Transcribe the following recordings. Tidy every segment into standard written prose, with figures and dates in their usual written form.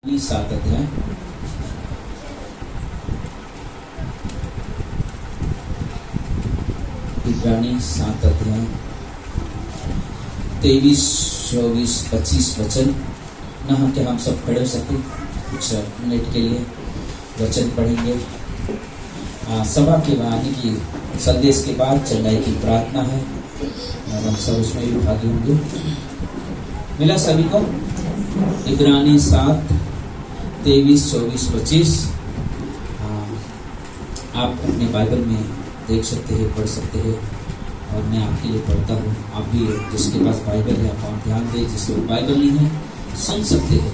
7 अध्याय इब्रानी 7 अध्याय 23, 24, 25 वचन। यहाँ के हम सब खड़े हो सकते कुछ मिनट के लिए वचन पढ़ेंगे। सभा के वाणी की संदेश के बाद चढ़ाई की प्रार्थना है और हम सब उसमें भी भागी होंगे। मिला सभी को? इब्रानी 7, 23, 24, 25। आप अपने बाइबल में देख सकते हैं, पढ़ सकते हैं और मैं आपके लिए पढ़ता हूँ। आप भी जिसके पास बाइबल है आप ध्यान दें, जिसके पास बाइबल नहीं है सुन सकते हैं।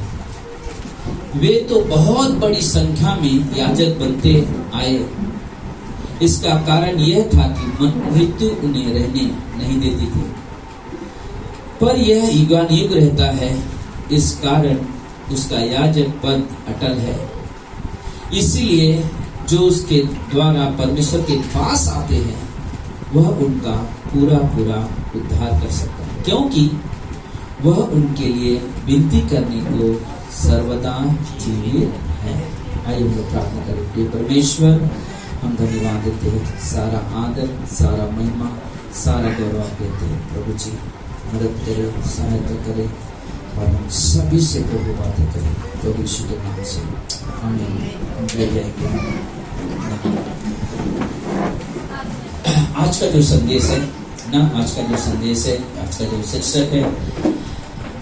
वे तो बहुत बड़ी संख्या में याजक बनते आए। इसका कारण यह था कि मृत्यु उन्हें रहने नहीं देती थी, पर यह युगानुयुग रहता है, इस कारण उसका याजक पद अटल है। इसीलिए जो उसके द्वारा परमेश्वर के पास आते हैं वह उनका पूरा पूरा उद्धार कर सकता है, क्योंकि वह उनके लिए विनती करने को सर्वदा जीवित है। आइए हम प्रार्थना करें। परमेश्वर, हम धन्यवाद देते हैं, सारा आदर, सारा महिमा, सारा गौरव देते हैं। प्रभु जी मदद करें, सहायता करें और हम सभी से प्रभु बातें करें प्रभु यीशु के नाम से, आमीन। ले जाएंगे। आज का जो संदेश है ना, आज का जो शीर्षक है,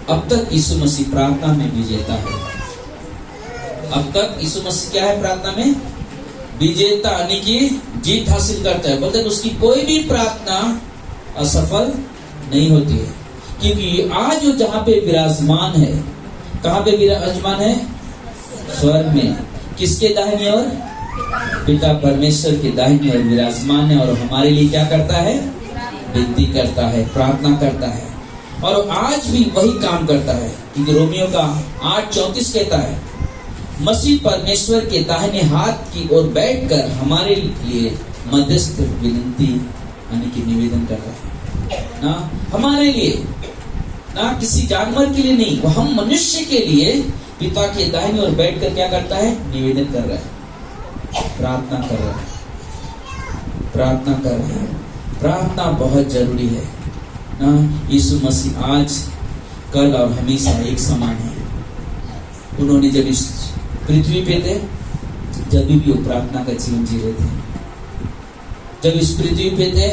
अब तक यीशु मसीह प्रार्थना में विजेता है। अब तक यीशु मसीह क्या है? प्रार्थना में विजेता, यानी कि जीत हासिल करता है। बोलते उसकी कोई भी प्रार्थना असफल नहीं होती है, क्योंकि आज जो जहाँ पे विराजमान है, कहाँ पे विराजमान है? स्वर्ग में। किसके दाहिनी ओर? पिता परमेश्वर के दाहिनी ओर विराजमान है और हमारे लिए क्या करता है? विनती करता है, प्रार्थना करता है। और आज भी वही काम करता है, क्योंकि रोमियो का 8:34 कहता है, मसीह परमेश्वर के दाहिने हाथ की ओर बैठकर हमारे लिए मध्यस्थ विनती यानी कि निवेदन कर रहा है ना, हमारे लिए ना, किसी जानवर के लिए नहीं, वो हम मनुष्य के लिए पिता के दाहिने ओर बैठकर क्या करता है? निवेदन कर रहा है, प्रार्थना कर रहा है, प्रार्थना कर रहा है। प्रार्थना बहुत जरूरी है ना। यीशु मसीह आज, कल और हमेशा एक समान है। उन्होंने जब इस पृथ्वी पे थे, जब भी वो प्रार्थना का जीवन जी रहे थे। जब इस पृथ्वी पे थे,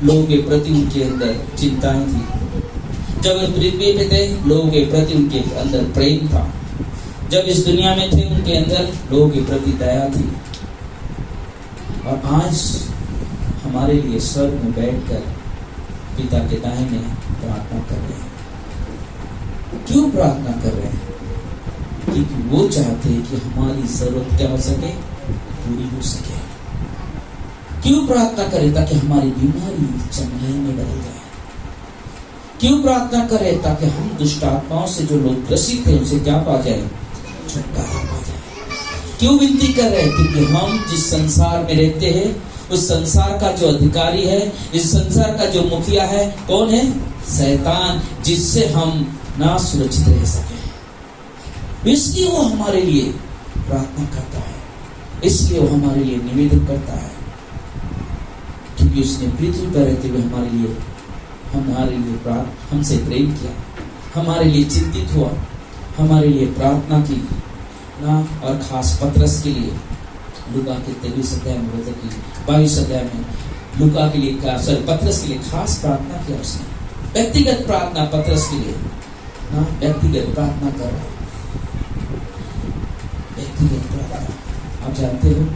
लोगों के प्रति उनके अंदर चिंताएं थी। जब इस पृथ्वी पे थे, लोगों के प्रति उनके अंदर प्रेम था। जब इस दुनिया में थे, उनके अंदर लोगों के प्रति दया थी। और आज हमारे लिए स्वर्ग में बैठकर पिता के दाहिने प्रार्थना कर रहे हैं। क्यों प्रार्थना कर रहे हैं? क्योंकि वो चाहते हैं कि हमारी जरूरत क्या हो सके? पूरी हो सके। क्यों प्रार्थना करें? ताकि हमारी बीमारी चंगाई में बदल जाए। क्यों प्रार्थना करें? ताकि हम दुष्ट आत्माओं से जो लोग ग्रसित हैं उनसे क्या पा जाए? छुटकारा पा जाए। क्यों विनती कर रहे हैं? क्योंकि हम जिस संसार में रहते हैं, उस संसार का जो अधिकारी है, इस संसार का जो मुखिया है, कौन है? शैतान, जिससे हम ना सुरक्षित रह सके। इसलिए वो हमारे लिए प्रार्थना करता है, इसलिए वो हमारे लिए निवेदन करता है, क्योंकि उसने पृथ्वी पर रहते हुए हमारे लिए हमसे प्रेम किया, हमारे लिए चिंतित हुआ, हमारे लिए प्रार्थना की ना। और खास पतरस के लिए लूका के 23 अध्याय में, 22 अध्याय में लूका के लिए पतरस के लिए खास प्रार्थना किया उसने। व्यक्तिगत प्रार्थना पतरस के लिए ना, व्यक्तिगत प्रार्थना कर रहा है। व्यक्तिगत प्रार्थना, आप जानते हो,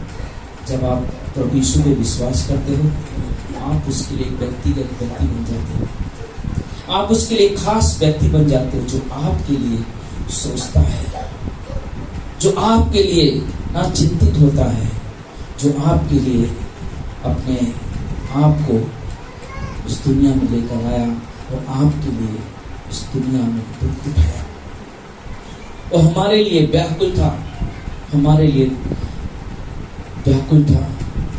जब आप प्रभु यीशु पे विश्वास करते हो, आप उसके लिए व्यक्तिगत व्यक्ति बन जाते हो। आप उसके लिए खास व्यक्ति बन जाते हो, जो आपके लिए सोचता है, जो आपके लिए ना चिंतित होता है, जो आपके लिए अपने आप को इस दुनिया में लेकर आया और आपके लिए इस दुनिया में दुख उठाया। वो हमारे लिए व्याकुल था, हमारे लिए व्याकुल था।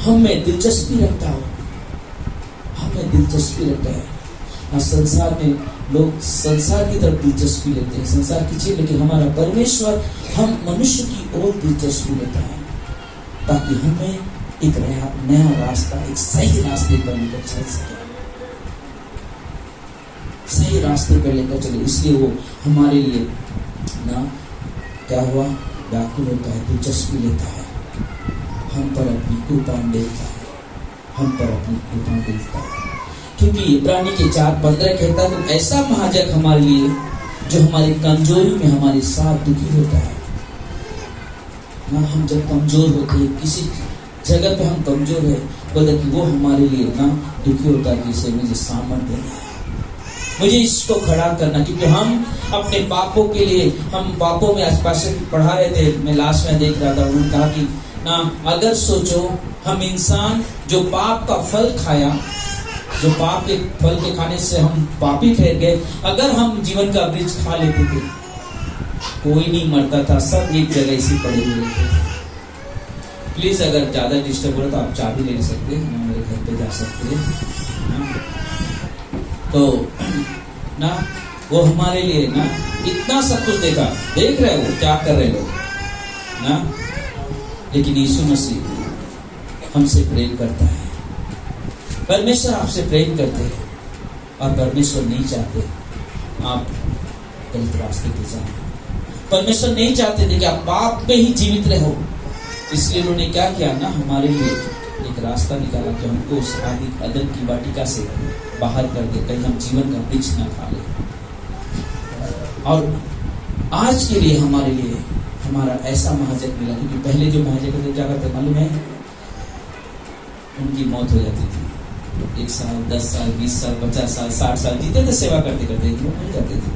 हमें दिलचस्पी रखता हो, हमें दिलचस्पी रखता है। संसार में लोग संसार की तरफ दिलचस्पी लेते हैं, संसार की चीज, लेकिन हमारा परमेश्वर हम मनुष्य की ओर दिलचस्पी लेता है ताकि हमें एक नया रास्ता, एक सही रास्ते पर लेकर चल सके, सही रास्ते पर लेकर चले। इसलिए वो हमारे लिए ना क्या हुआ, व्याकुल होता है, दिलचस्पी लेता है, हम पर अपनी कृपा देता है, हम पर अपनी कृपा देता है। क्योंकि इब्रानी के 4:15 कहता है, तो ऐसा महाजक हमारे लिए जो हमारी कमजोरी में हमारे साथ दुखी होता है ना। हम जब कमजोर होते हैं, किसी जगह पे हम कमजोर है, बोले कि वो हमारे लिए ना दुखी होता है कि इसे मुझे सामर्थ्य देना है, मुझे इसको खड़ा करना। क्योंकि हम अपने पापों के लिए, हम पापों में आसपास पढ़ा रहे थे, मैं लास्ट में देख रहा था, उन्होंने कहा कि ना अगर सोचो हम इंसान जो पाप का फल खाया, जो पाप के फल के खाने से हम पापी ठहर गए, अगर हम जीवन का वृक्ष खा लेते थे, कोई नहीं मरता था, सब एक जगह इसी पड़े हुए थे। प्लीज अगर ज्यादा डिस्टर्ब हो रहा तो आप चाबी ले सकते हैं, मेरे घर पे जा सकते हैं। तो ना वो हमारे लिए ना इतना सब कुछ देखा, देख रहे हो क्या कर रहे लोग ना, लेकिन यीशु मसीह हमसे प्रेम करता है। परमेश्वर आपसे प्रेम करते हैं और परमेश्वर नहीं चाहते आप गलत रास्ते पे जाए। परमेश्वर नहीं चाहते थे कि आप पाप में ही जीवित रहो, इसलिए उन्होंने क्या किया ना, हमारे लिए एक रास्ता निकाला कि हमको उस आदि अदम की वाटिका से बाहर कर दे, कहीं हम जीवन का वृक्ष ना खा ले। और आज के लिए हमारे लिए हमारा ऐसा महाजक मिला, क्योंकि पहले जो महाजक थे क्या करते मालूम है, उनकी मौत हो जाती थी। 1 साल, 10 साल, 20 साल, 50 साल, 60 साल जीते थे, सेवा करते करते मर जाते थे।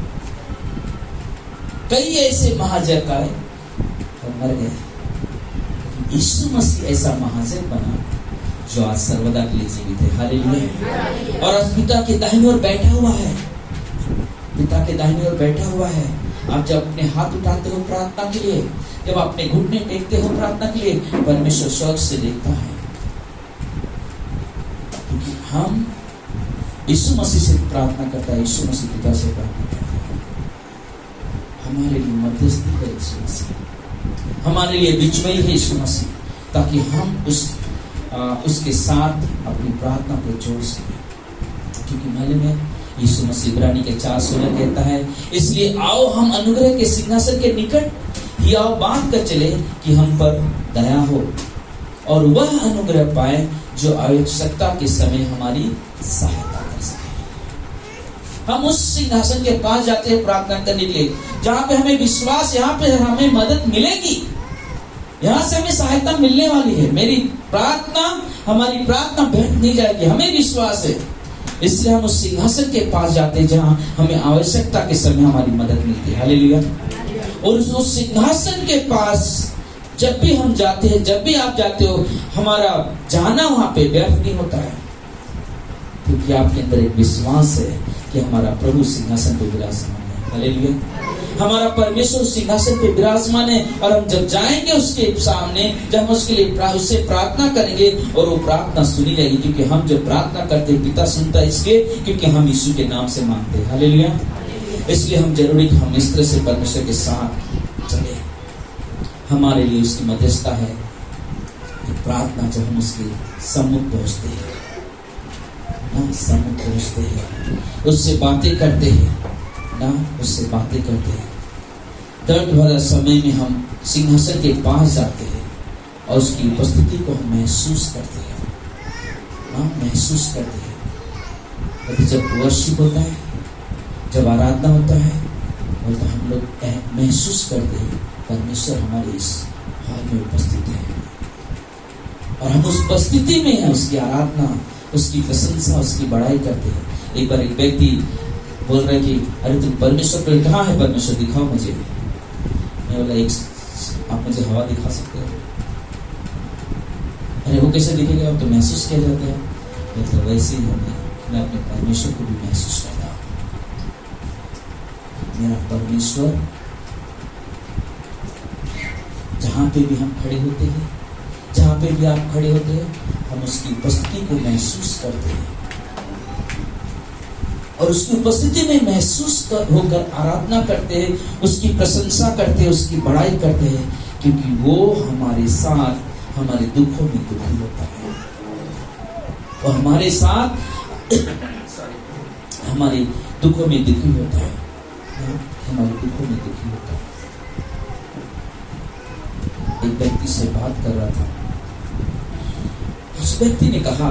कई ऐसे महाजक आए और मर गए। यीशु मसीह ऐसा महाजक बना जो आज सर्वदा के लिए जीवित है। हालेलुया। और आज पिता के दाहिनी ओर बैठा हुआ है, पिता के दाहिनी ओर बैठा हुआ है। आप जब अपने हाथ उठाते हो प्रार्थना के लिए, जब अपने घुटने टेकते हो प्रार्थना के लिए, परमेश्वर स्वर्ग से देखता है। क्योंकि हम यीशु मसीह से प्रार्थना करता है, यीशु मसीह पिता से प्रार्थना करता है। हमारे लिए मध्यस्थी है यीशु मसीह, हमारे लिए बीच में ही है यीशु मसीह, ताकि हम उसके साथ अपनी प्रार्थना को जोड़ सके। क्योंकि मालूम है यीशु मसीह इब्रानी के 4:16 कहता है, इसलिए आओ हम अनुग्रह के सिंहासन के निकट ही आओ बांध कर चले कि हम पर दया हो और वह अनुग्रह पाए जो आवश्यकता के समय हमारी सहायता कर सके। हम उस सिंहासन के पास जाते हैं प्रार्थना करने के लिए, जहां पे हमें विश्वास, यहाँ पे हमें मदद मिलेगी, यहां से हमें सहायता मिलने वाली है। मेरी प्रार्थना, हमारी प्रार्थना व्यर्थ नहीं जाएगी, हमें विश्वास है। इसलिए हम उस सिंहासन के पास जाते हैं जहां हमें आवश्यकता के समय हमारी मदद मिलती है। हालेलुया। और उस सिंहासन के पास जब भी हम जाते हैं, जब भी आप जाते हो, हमारा जाना वहां पे व्यर्थ नहीं होता है, क्योंकि आपके अंदर एक विश्वास है कि हमारा प्रभु सिंहासन पे विराजमान है। हालेलुया। हमारा परमेश्वर सिंहासन पे विराजमान है, और हम जब जाएंगे उसके सामने, जब हम उसके लिए उससे प्रार्थना करेंगे और वो प्रार्थना सुनी जाएगी, क्योंकि हम जब प्रार्थना करते हैं पिता सुनता है, इसलिए क्योंकि हम यीशु के नाम से मांगते हैं। हालेलुया। इसलिए हम जरूरी कि हम इस तरह से परमेश्वर के साथ चले। हमारे लिए उसकी मध्यस्थता है कि प्रार्थना जब हम उसके सम्मुख पहुंचते हैं ना, सम्मुख पहुंचते हैं, उससे बातें करते हैं ना, उससे बातें करते हैं, दर्द भरा समय में हम सिंहासन के पास जाते हैं और उसकी उपस्थिति को हम महसूस करते हैं ना, महसूस करते हैं। और जब वर्शिप होता है, जब आराधना होता है, और तो हम लोग महसूस करते हैं परमेश्वर हमारे इस हाल में उपस्थित है, और हम उस उपस्थिति में है, उसकी आराधना, उसकी प्रशंसा, उसकी बड़ाई करते हैं। एक बार एक व्यक्ति बोल रहे कि अरे तुम परमेश्वर पर कहाँ है, परमेश्वर दिखाओ मुझे। मैं बोला आप मुझे हवा दिखा सकते हो? अरे वो कैसे दिखेगा, आप तो महसूस किया जाता है। मतलब वैसे ही मैं अपने परमेश्वर को भी महसूस करता हूँ। मेरा परमेश्वर जहाँ पे भी हम खड़े होते हैं, जहाँ पे भी आप खड़े होते हैं, हम उसकी उपस्थिति को महसूस करते हैं। और उसकी उपस्थिति में महसूस होकर आराधना करते हैं, उसकी प्रशंसा करते हैं, उसकी बड़ाई करते हैं, क्योंकि वो हमारे साथ हमारे दुखों में दुखी होता है। वो हमारे साथ हमारे दुखों में दुखी होता है, हमारे दुखों में दुखी होता है। एक व्यक्ति से बात कर रहा था, उस व्यक्ति ने कहा,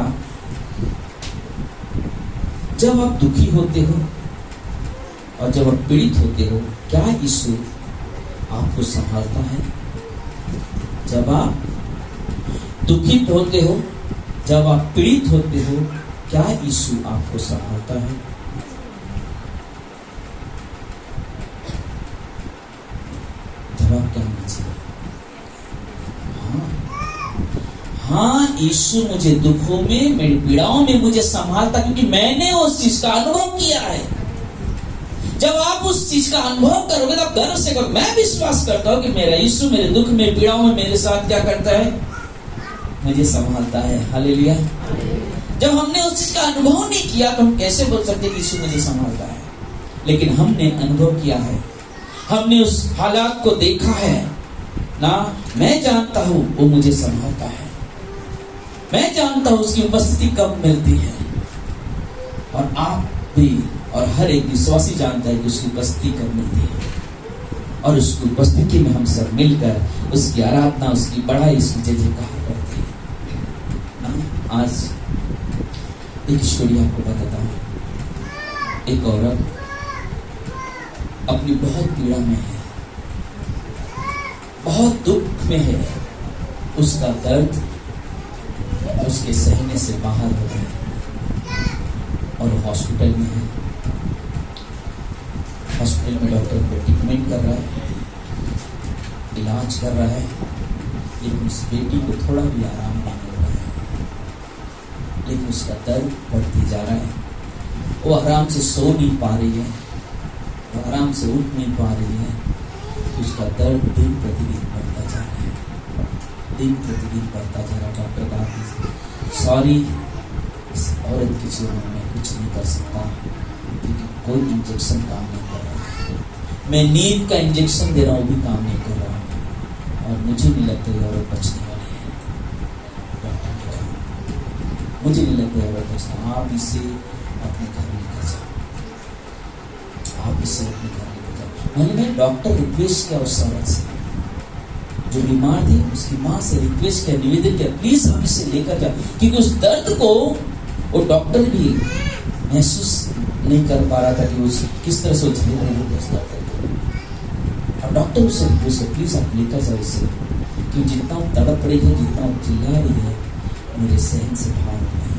जब आप दुखी होते हो और जब आप पीड़ित होते हो, क्या यीशु आपको संभालता है? जब आप दुखित होते हो, जब आप पीड़ित होते हो, क्या यीशु आपको संभालता है? जवाब क्या होना चाहिए? हाँ, यीशु मुझे दुखों में, मेरी पीड़ाओं में मुझे संभालता, क्योंकि मैंने उस चीज का अनुभव किया है। जब आप उस चीज का अनुभव करोगे तो आप गर्व से करोगे, मैं विश्वास करता हूं कि मेरा यीशु मेरे दुख में, पीड़ाओं में मेरे साथ क्या करता है? मुझे संभालता है। हालेलुया। जब हमने उस चीज का अनुभव नहीं किया तो हम कैसे बोल सकते कि यीशु मुझे संभालता है? लेकिन हमने अनुभव किया है, हमने उस हालात को देखा है ना। मैं जानता हूं वो मुझे संभालता है, मैं जानता हूं उसकी उपस्थिति कब मिलती है, और आप भी और हर एक विश्वासी जानता है कि उसकी उपस्थिति कब मिलती है। और उसकी उपस्थिति में हम सब मिलकर उसकी आराधना, उसकी बड़ाई, उसकी जय जयकार करते हैं। आज एक स्टोरी आपको बताता हूं। एक औरत अपनी बहुत पीड़ा में है, बहुत दुख में है, उसका दर्द उसके सहने से बाहर हो गया और हॉस्पिटल में है। हॉस्पिटल में डॉक्टर को ट्रीटमेंट कर रहा है, इलाज कर रहा है, लेकिन उस बेटी को थोड़ा भी आराम नहीं मिल रहा है, लेकिन उसका दर्द बढ़ती जा रहा है। वो आराम से सो नहीं पा रही है, वो आराम से उठ नहीं पा रही है, तो उसका दर्द दिन प्रतिदिन बढ़ता जा रहा है, दिन प्रतिदिन बढ़ता जा रहा है। डॉक्टर कहा, सॉरी, इस औरत के जीवन में मैं कुछ नहीं कर सकता, क्योंकि कोई इंजेक्शन काम नहीं कर रहा है। मैं नींद का इंजेक्शन दे रहा हूँ, भी काम नहीं कर रहा हूँ, और मुझे नहीं लगता ये औरत बचने वाली है। डॉक्टर ने कहा, मुझे नहीं लगता ये औरत बचना, आप इसे अपने घर लेकर जाओ, आप इसे अपने घर लेकर जाओ। मैंने डॉक्टर रिक्वेस्ट किया उस औरत से, जो बीमार थी, उसकी माँ से रिक्वेस्ट किया, निवेदन किया, प्लीज हम इसे लेकर जाओ, क्योंकि उस दर्द को वो डॉक्टर भी महसूस नहीं कर पा रहा था कि उस किस तरह से झेल रहे थे उस दर्द को। और डॉक्टर उससे रिक्वेस्ट किया, प्लीज आप लेकर जाओ इसे, क्योंकि जितना तड़प रही है, जितना चिल्ला रही है, मेरे सहन से बाहर हो रहा है।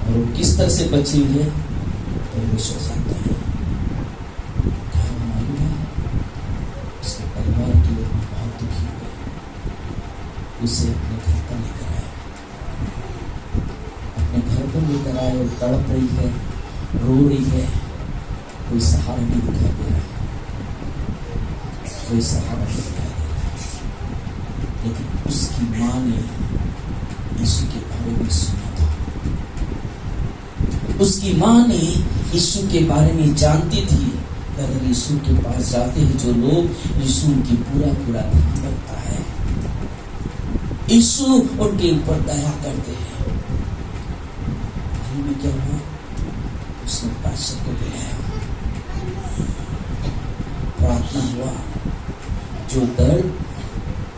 और वो किस तरह से बची हुई है परमेश्वर जानता है। क्या मालूम है, उसके परिवार के लोग बहुत दुखी हुए, उसे अपने घर पर लेकर आए, अपने घर पर लेकर आए, और तड़प रही है, रो रही है, कोई सहारा नहीं दिखाई दे रहा है, कोई सहारा नहीं दिखाई दे रहा है। लेकिन उसकी माँ ने यीशु के बारे में सुना था, उसकी माँ ने यीशु के बारे में जानती थी कि अगर यीशु के पास जाते हैं जो लोग, यीशु उनकी पूरा ध्यान रखता है, यीशु उनके ऊपर दया करते हैं। में क्या हुआ, उसने पास्टर को बुलाया, प्रार्थना हुआ, जो दर्द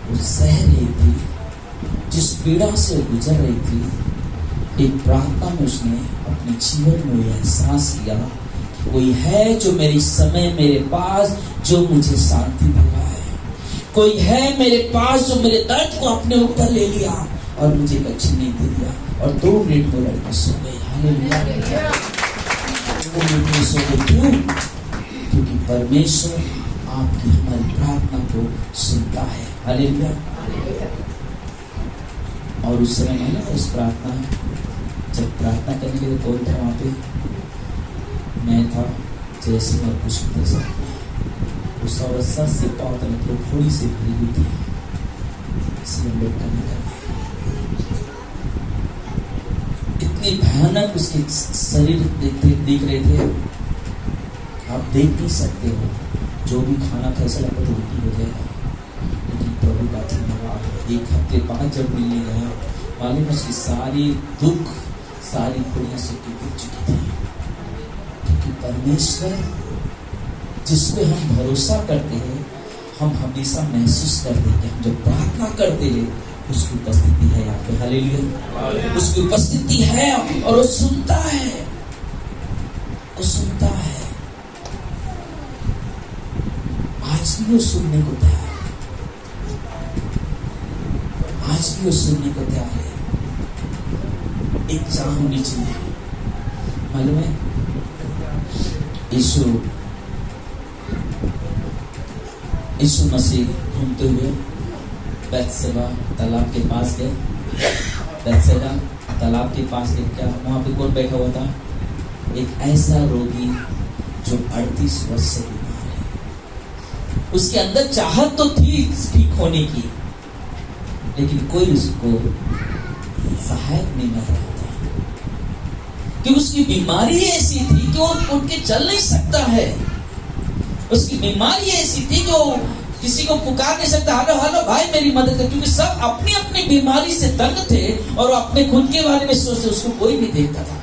वो सह रही थी, जिस पीड़ा से वो गुजर रही थी, एक प्रार्थना में उसने अपने जीवन में यह एहसास किया, कोई है जो मेरे समय मेरे पास जो मुझे शांति दे रहा है, कोई है मेरे पास जो मेरे दर्द को अपने ऊपर ले लिया और मुझे बच्ची नहीं दे दिया। और 2 मिनट में लड़की सो गई। हालेलुया। 2 मिनट में सो गई। क्यों? क्योंकि परमेश्वर आपकी हमारी प्रार्थना को सुनता है। हालेलुया। और उस समय मैंने उस प्रार्थना, जब प्रार्थना करने के लिए कौन था वहां पे? मैं था, जैसे और कुछ उस औरत सर से पाँव तक थोड़ी सी भरी हुई थी, इसलिए लोग करने लगे। इतनी भयानक उसके शरीर दिख रहे थे, आप देख नहीं सकते हो, जो भी खाना था ऐसा लगता तो उल्टी हो जाएगा, लेकिन प्रभु का धन्यवाद। एक हफ्ते बाद जब मिलने गया, मालूम उसकी सारी दुख, सारी खुड़ियां से गिर चुकी थी, क्योंकि परमेश्वर जिसपे हम भरोसा करते हैं, हम हमेशा महसूस करते हैं कि हम जब प्रार्थना करते हैं उसकी उपस्थिति है यहाँ पे। हालेलुया, उसकी उपस्थिति है और वो सुनता है, वो सुनता है। आज भी वो सुनने को तैयार है, आज भी वो सुनने को तैयार है। एक चाह होनी चाहिए, मालूम है यीशु मसीह घूमते हुए बैतसैदा तालाब के पास गए। बैतसैदा तालाब के पास गए, क्या वहां पे कौन बैठा हुआ था? एक ऐसा रोगी जो 38 वर्ष से बीमार है। उसके अंदर चाहत तो थी ठीक होने की, लेकिन कोई उसको सहायक नहीं मिल रहा था, कि उसकी बीमारी ऐसी थी कि वो उठ के चल नहीं सकता है। उसकी बीमारी ऐसी थी कि वो किसी को पुकार नहीं सकता, हेलो हेलो भाई मेरी मदद कर, क्योंकि सब अपनी अपनी बीमारी से तंग थे और अपने खुद के बारे में सोचते। उसको कोई नहीं देखता था,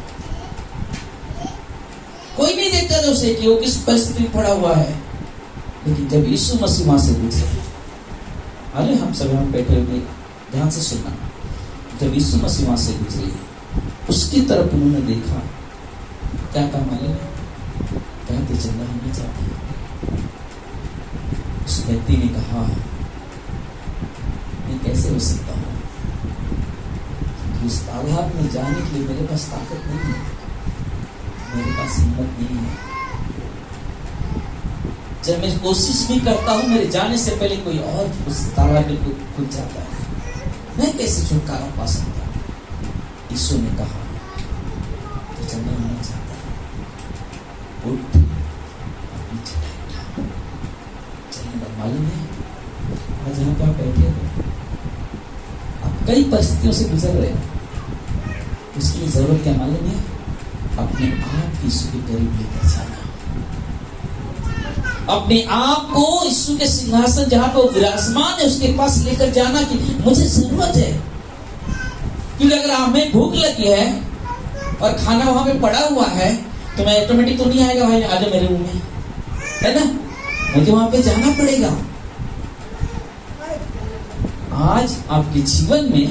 कोई नहीं देखता था उसे कि वो किस परिस्थिति में पड़ा हुआ है। लेकिन जब यीशु मसीह वहां से गुजरे, अरे हम सब हम बैठे हुए, ध्यान से सुनना, जब यीशु मसीह वहां से गुजरे, उसकी तरफ उन्होंने देखा, क्या कहा मालूम है? कहते चंगा होना चाहते हैं। उस व्यक्ति ने कहा, मैं कैसे हो सकता हूं, कि उस तालाब में जाने के लिए मेरे पास ताकत नहीं है, मेरे पास हिम्मत नहीं है। जब मैं कोशिश भी करता हूं, मेरे जाने से पहले कोई और उस तालाब में कूद जाता है, मैं कैसे छुटकारा पा सकता हूं? यीशु ने कहा, तो चंगा होना चाहता है, उठ अपनी चटाई उठा, चलने। मालूम है आज जहां पे आप बैठे हो, आप कई परिस्थितियों से गुजर रहे हो, उसके लिए जरूरत क्या मालूम है? अपने आप यीशु के करीब लेकर जाना, अपने आप को यीशु के सिंहासन जहां पर विराजमान है उसके पास लेकर जाना, कि मुझे जरूरत है। क्योंकि अगर हमें भूख लगी है और खाना वहां पे पड़ा हुआ है, तो मैं ऑटोमेटिक तो नहीं आएगा भाई आजा मेरे मुंह में, है ना? मुझे वहां पे जाना पड़ेगा। आज आपके जीवन में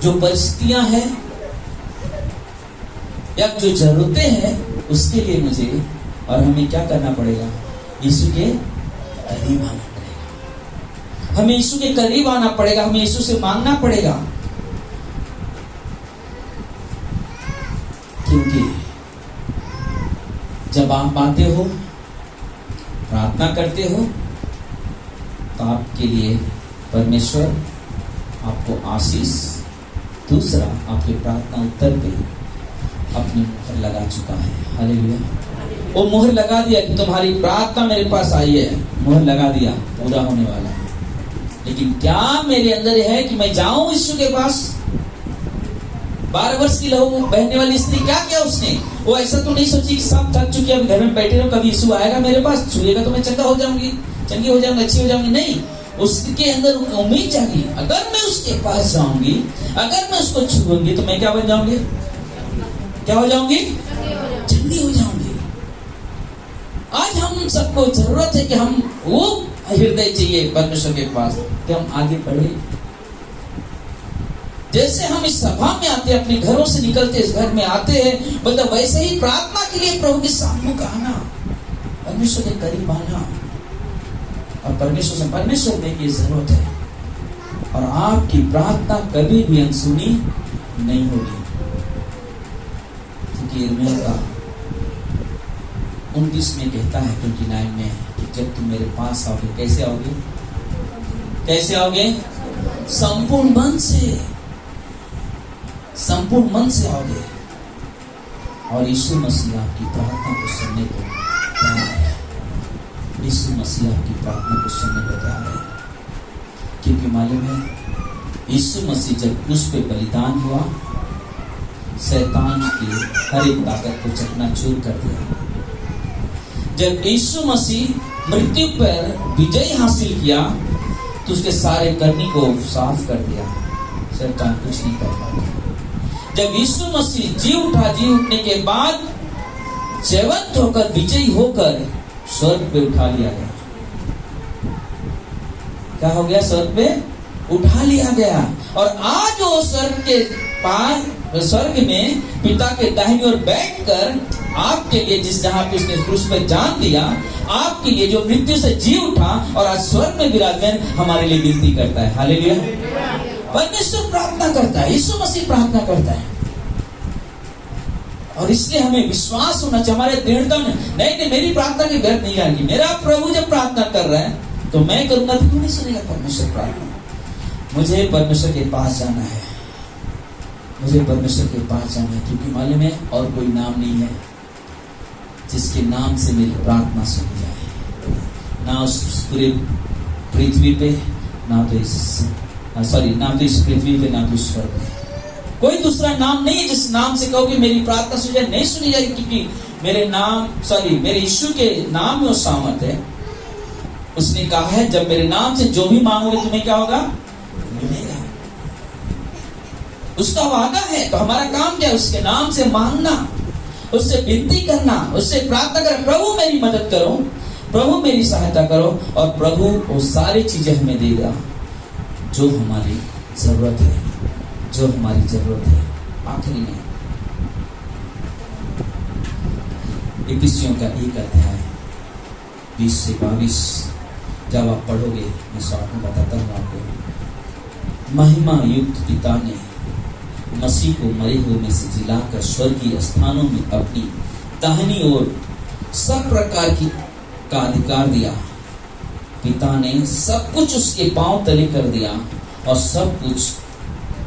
जो परिस्थितियां हैं या जो जरूरतें हैं, उसके लिए मुझे और हमें क्या करना पड़ेगा? यीशु के करीब आना पड़ेगा, हमें यीशु के करीब आना पड़ेगा, हमें यीशु से मांगना पड़ेगा। क्योंकि जब आप आते हो, प्रार्थना करते हो, तो आपके लिए परमेश्वर आपको आशीष, दूसरा आपके प्रार्थना उत्तर पे अपनी मुहर लगा चुका है। हालेलुया, वो मुहर लगा दिया कि तुम्हारी प्रार्थना मेरे पास आई है, मुहर लगा दिया, पूरा होने वाला है। लेकिन क्या मेरे अंदर है कि मैं जाऊं यीशु के पास? 12 वर्ष की लहू बहने वाली स्त्री क्या किया उसने? वो ऐसा तो नहीं सोची कि सब थक चुकी है, अब घर में बैठे रहो, कभी यीशु आएगा मेरे पास, छुएगा तो मैं चंगा हो जाऊंगी, चंगी हो जाऊंगी, अच्छी हो जाऊंगी। नहीं, उसके अंदर उम्मीद जागी, अगर मैं उसके पास जाऊंगी, अगर मैं उसको छूऊंगी, तो मैं क्या बन जाऊंगी? क्या हो जाऊंगी? चंगी हो जाऊंगी। आज हम सबको जरूरत है कि हम वो हृदय चाहिए परमेश्वर के पास, कि हम आगे बढ़े। जैसे हम इस सभा में आते, अपने घरों से निकलते, इस घर में आते हैं, मतलब वैसे ही प्रार्थना के लिए प्रभु के सामने का आना, परमेश्वर के करीब आना, और परमेश्वर से परमेश्वर में की जरूरत है। और आपकी प्रार्थना कभी भी अनसुनी नहीं होगी, क्योंकि यिर्मयाह का 29 में कहता है, 29 में, कि जब तुम मेरे पास आओगे, कैसे आओगे? कैसे आओगे? संपूर्ण मन से, संपूर्ण मन से आओगे। और यीशु मसीह आपकी प्रार्थना को सुनने को तैयार है। यीशु मसीह आपकी प्रार्थना को सुनने को तैयार है, क्योंकि मालूम है यीशु मसीह जब क्रूस पे बलिदान हुआ, शैतान की हर एक ताकत को चकनाचूर कर दिया। जब यीशु मसीह मृत्यु पर विजय हासिल किया तो उसके सारे करनी को साफ कर दिया, शैतान कुछ नहीं कर पाता। जब यीशु मसीह जी उठा, जी उठने के बाद जीवंत होकर विजयी होकर स्वर्ग पे उठा लिया गया। क्या हो गया? स्वर्ग पे उठा लिया गया। और आज वो स्वर्ग के पार, स्वर्ग में पिता के दाहिनी ओर बैठकर आपके लिए, जिस जहां पे उसने क्रूस पे जान दिया, आपके लिए जो मृत्यु से जी उठा और आज स्वर्ग में विराजमान हमारे लिए विनती करता है। हालेलुया। परमेश्वर प्रार्थना करता है, यीशु मसीह प्रार्थना करता है। और इसलिए हमें विश्वास होना चाहिए, हमारे दृढ़ता में नहीं मेरी प्रार्थना की व्यर्थ नहीं जाएगी। मेरा प्रभु जब प्रार्थना कर रहा है तो मैं करूंगा तो क्यों नहीं सुनेगा परमेश्वर प्रार्थना? मुझे परमेश्वर के पास जाना है, मुझे परमेश्वर के पास जाना है, क्योंकि मालूम है और कोई नाम नहीं है जिसके नाम से मेरी प्रार्थना सुनी जाए। ना उस पूरे पृथ्वी पे, ना तो इस पृथ्वी पे, ना तो इस स्वर्ग पे कोई दूसरा नाम नहीं है जिस नाम से कहो कि मेरी प्रार्थना सुनी जाए। नहीं सुनी जाएगी, क्योंकि मेरे यीशु के नाम में वो सामर्थ है। उसने कहा है जब मेरे नाम से जो भी मांगोगे तुम्हें क्या होगा? मिलेगा। उसका वादा है। तो हमारा काम क्या है? उसके नाम से मांगना, उससे विनती करना, उससे प्रार्थना करना, प्रभु मेरी मदद करो, प्रभु मेरी सहायता करो, और प्रभु वो सारी चीजें हमें देगा जो हमारी जरूरत है, जो हमारी जरूरत है। आखिरी में इफिसियों का 1 अध्याय 20 से 22 जब आप पढ़ोगे, मैं शॉर्ट में बताता हूँ आपको। महिमा युक्त पिता ने मसीह को मरे हुए में से जिलाकर स्वर्गीय स्थानों में अपनी दाहिनी ओर सब प्रकार का अधिकार दिया। पिता ने सब कुछ उसके पांव तले कर दिया और सब कुछ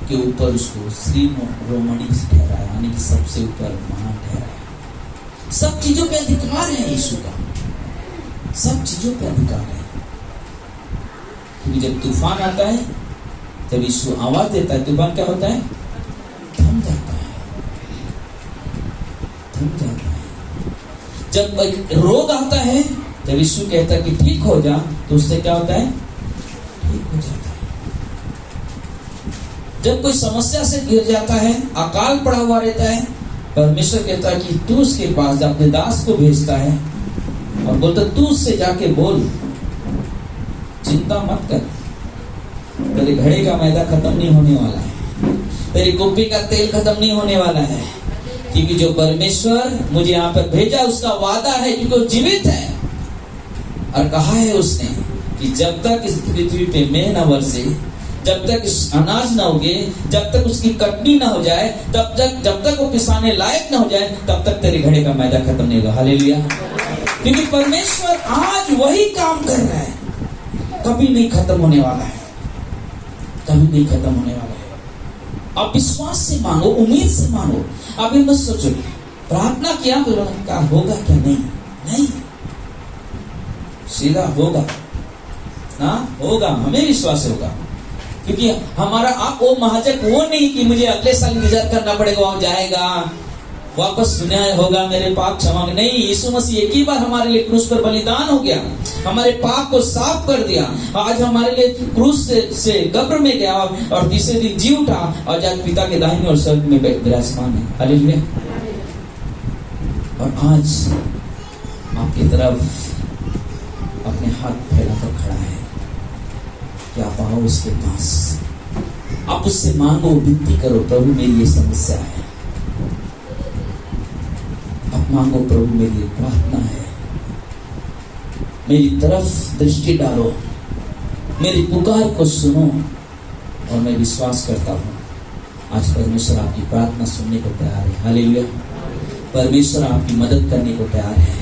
के ऊपर उसको श्री रोमणी ठहराया, यानी कि सबसे ऊपर महान ठहराया। सब चीजों पे अधिकार है यीशु का, सब चीजों पे अधिकार है। क्योंकि जब तूफान आता है, जब यीशु आवाज देता है, तूफान क्या होता है? थम जाता है, थम जाता है। जब रोग आता है, जब यीशु कहता है कि ठीक हो जा, तो उससे क्या होता है? ठीक हो जाता है। जब कोई समस्या से गिर जाता है, अकाल पड़ा हुआ रहता है, परमेश्वर कहता है कि तू उसके पास जा, अपने दास को भेजता है और बोलता तू उससे जाके बोल, चिंता मत कर, तेरे घड़े का मैदा खत्म नहीं होने वाला है, तेरी कुप्पी का तेल खत्म नहीं होने वाला है, क्योंकि जो परमेश्वर मुझे यहाँ पर भेजा उसका वादा है, क्योंकि वो जीवित है। और कहा है उसने कि जब तक इस पृथ्वी पे मेघ न बरसे, जब तक अनाज न उगे, जब तक उसकी कटनी ना हो जाए, जब तक वो किसाने लायक ना हो जाए, तब तक तेरे घड़े का मैदा खत्म नहीं होगा। हालेलुया। क्योंकि परमेश्वर आज वही काम कर रहा है, कभी नहीं खत्म होने वाला है, कभी नहीं खत्म होने वाला है। आप विश्वास से मांगो, उम्मीद से मांगो। आप ये मत सोचो प्रार्थना किया तो क्या होगा, क्या नहीं, सीधा होगा ना, होगा, हमें विश्वास होगा। क्योंकि हमारा आप वो महाजक वो नहीं कि मुझे अगले साल इंतजार करना पड़ेगा, वहां जाएगा वापस न्याय होगा, मेरे पाप क्षमा। नहीं, यीशु मसीह एक ही बार हमारे लिए क्रूस पर बलिदान हो गया, हमारे पाप को साफ कर दिया। आज हमारे लिए क्रूस से कब्र में गया और तीसरे दिन जी उठा और जाकर पिता के दाहिने और स्वर्ग में विराजमान है। हालेलुया। और आज आपकी तरफ अपने हाथ फैलाकर खड़ा है कि आप आओ उसके पास, आप उससे मांगो, विनती करो, प्रभु मेरी ये समस्या है, आप मांगो, प्रभु मेरी ये प्रार्थना है, मेरी तरफ दृष्टि डालो, मेरी पुकार को सुनो। और मैं विश्वास करता हूँ आज परमेश्वर आपकी प्रार्थना सुनने को तैयार है। हालेलुया। परमेश्वर आपकी मदद करने को तैयार है,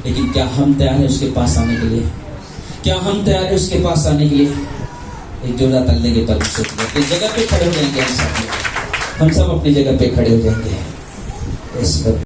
लेकिन क्या हम तैयार हैं उसके पास आने के लिए? क्या हम तैयार हैं उसके पास आने के लिए? एक जोरदार ताली देंगे परमेश्वर को। अपनी जगह पे खड़े हो जाएंगे हम सब अपनी जगह पे खड़े हो जाएंगे। इस पर